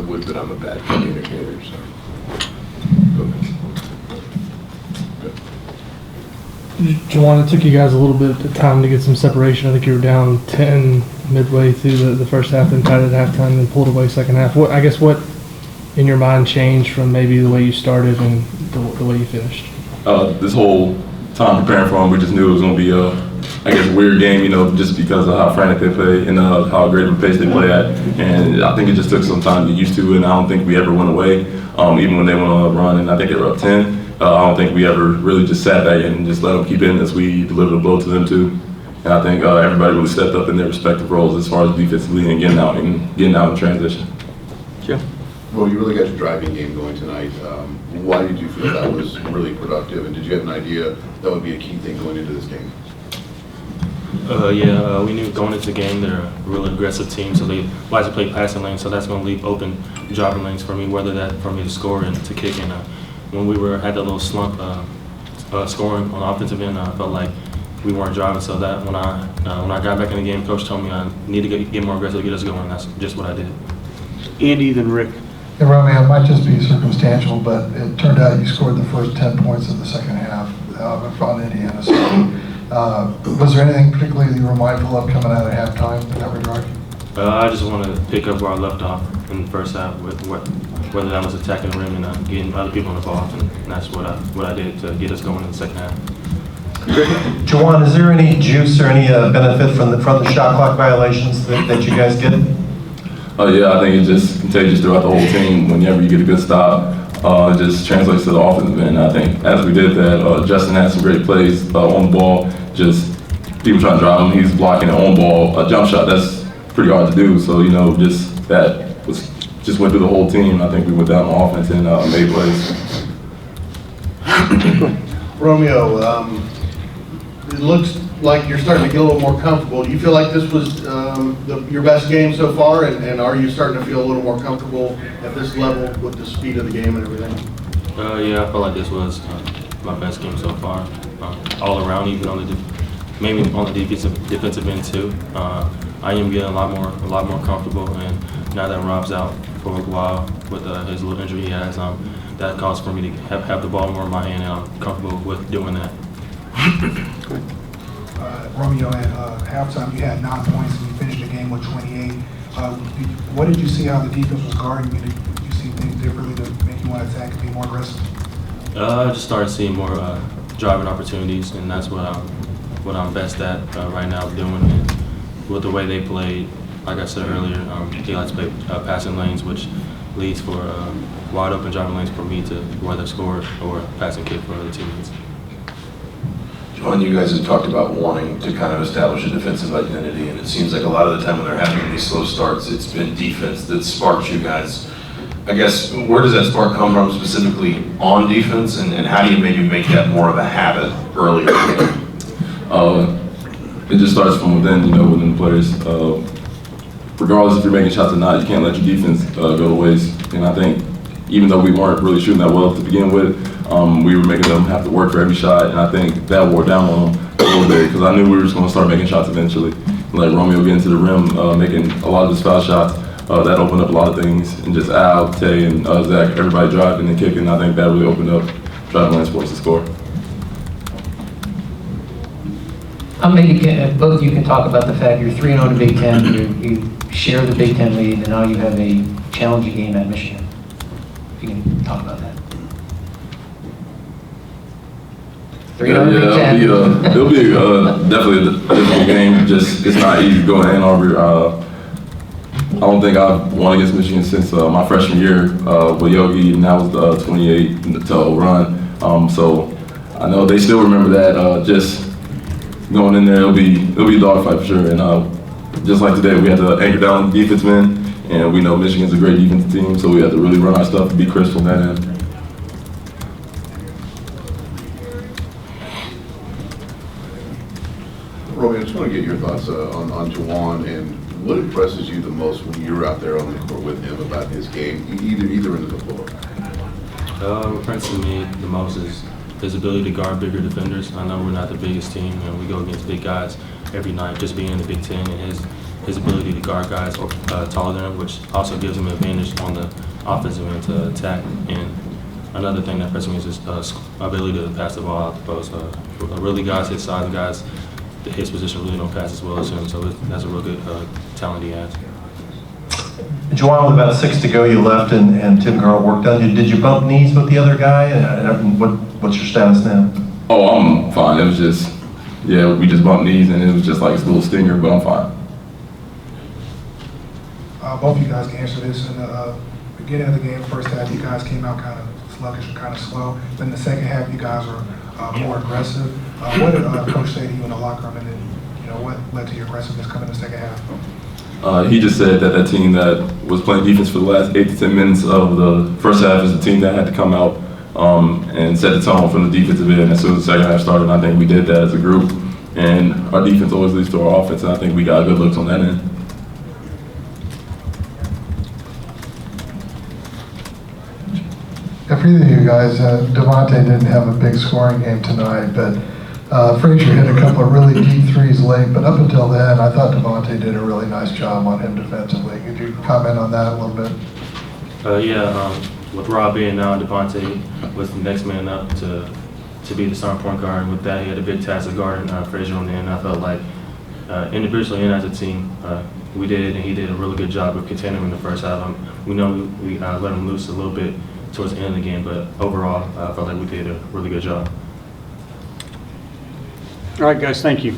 would, but I'm a bad communicator, so. Go ahead. Juwan, it took you guys a little bit of time to get some separation. I think you were down 10 midway through the first half, then tied at halftime, and then pulled away second half. What in your mind changed from maybe the way you started and the way you finished? This whole time preparing for them, we just knew it was going to be a weird game, just because of how frantic they play and how great of a pace they play at. And I think it just took some time to get used to it, and I don't think we ever went away, even when they went on a run, and I think they were up 10. I don't think we ever really just sat back and just let them keep in as we delivered a blow to them too. And I think everybody really stepped up in their respective roles as far as defensively and getting out in transition. Sure. Well, you really got your driving game going tonight. Why did you feel that was really productive, and did you have an idea that would be a key thing going into this game? We knew going into the game they're a really aggressive team, so they like to play passing lanes, so that's going to leave open driving lanes for me, whether that for me to score and to kick. And when we had that little slump scoring on the offensive end, I felt like we weren't driving, so that when I got back in the game, Coach told me I need to get more aggressive, get us going, and that's just what I did. Andy, then Rick. Hey, Romeo, it might just be circumstantial, but it turned out you scored the first 10 points of the second half in front of Indiana. So, was there anything particularly that you were mindful of coming out of halftime in that regard? I just wanted to pick up where I left off in the first half, whether that was attacking the rim and getting other people involved, and that's what I did to get us going in the second half. Juwan, is there any juice or any benefit from the shot clock violations that you guys get? Yeah, I think it's just contagious throughout the whole team. Whenever you get a good stop, it just translates to the offensive end. I think as we did that, Justin had some great plays on the ball. Just people trying to drive him, he's blocking an on ball, a jump shot. That's pretty hard to do. So just that went through the whole team. I think we went down on offense and made plays. Romeo, it looks like you're starting to get a little more comfortable. Do you feel like this was your best game so far, and are you starting to feel a little more comfortable at this level with the speed of the game and everything? Yeah, I felt like this was my best game so far, all around, even maybe on the defensive end too. I am getting a lot more comfortable, and now that Rob's out for a while with his little injury he has, that caused for me to have the ball more in my hand, and I'm comfortable with doing that. Romeo, at halftime you had 9 points and you finished the game with 28. What did you see how the defense was guarding you? Did you see things differently to make you want to attack and be more aggressive? I just started seeing more driving opportunities, and that's what I'm best at right now doing. And with the way they played, like I said earlier, they like to play passing lanes, which leads for wide open driving lanes for me to whether score or pass and kick for other teammates. Juwan, you guys have talked about wanting to kind of establish a defensive identity, and it seems like a lot of the time when they're having these slow starts, it's been defense that sparks you guys. I guess, where does that spark come from specifically on defense, and how do you maybe make that more of a habit earlier in the game? It just starts from within, within the players. Regardless if you're making shots or not, you can't let your defense go to waste. And I think even though we weren't really shooting that well to begin with, we were making them have to work for every shot, and I think that wore down on them a little bit because I knew we were just going to start making shots eventually. Like Romeo getting to the rim, making a lot of his foul shots, that opened up a lot of things, and just Al, Tay, and Zach, everybody driving and kicking. I think that really opened up driving lanes for us to score. Maybe both of you can talk about the fact you're 3-0 in the Big Ten, you share the Big Ten lead, and now you have a challenging game at Michigan. If you can talk about that. 3-0 Big Ten. It'll be definitely a difficult game. It's not easy to go to Ann Arbor. I don't think I've won against Michigan since my freshman year with Yogi, and that was the 28-0 run. So I know they still remember that. Just going in there, it'll be a dogfight for sure. And just like today, we had to anchor down the defense men, and we know Michigan's a great defensive team, so we have to really run our stuff and be crisp on that end. Romeo, I just want to get your thoughts on Juwan, and what impresses you the most when you're out there on the court with him about his game, either end of the floor? What impresses me the most is his ability to guard bigger defenders. I know we're not the biggest team, and we go against big guys every night. Just being in the Big Ten and his ability to guard guys taller than him, which also gives him an advantage on the offensive end to attack. And another thing that impressed me is his ability to pass the ball out the post. Really guys his size and guys his position really don't pass as well as him, so that's a real good talent he has. Juwan, with about 6 to go, you left and Tim Garrett worked on you. Did you bump knees with the other guy? What's your status now? Oh, I'm fine. It was just, yeah, we just bumped knees and it was just like a little stinger, but I'm fine. Both of you guys can answer this. In the beginning of the game, first half, you guys came out kind of sluggish and kind of slow. Then the second half, you guys were more aggressive. What did Coach say to you in the locker room, and then what led to your aggressiveness coming in the second half? He just said that team that was playing defense for the last 8 to 10 minutes of the first half is the team that had to come out and set the tone from the defensive end as soon as the second half started. And I think we did that as a group. And our defense always leads to our offense, and I think we got good looks on that end. For either of you guys, Devontae didn't have a big scoring game tonight, but Frazier hit a couple of really deep threes late, but up until then, I thought Devontae did a really nice job on him defensively. Could you comment on that a little bit? With Rob being now, Devontae was the next man up to be the starting point guard. And with that, he had a big task of guarding Frazier on the end. I felt like individually and as a team, we did, and he did a really good job of containing him in the first half. We know we let him loose a little bit towards the end of the game, but overall, I felt like we did a really good job. All right, guys, thank you.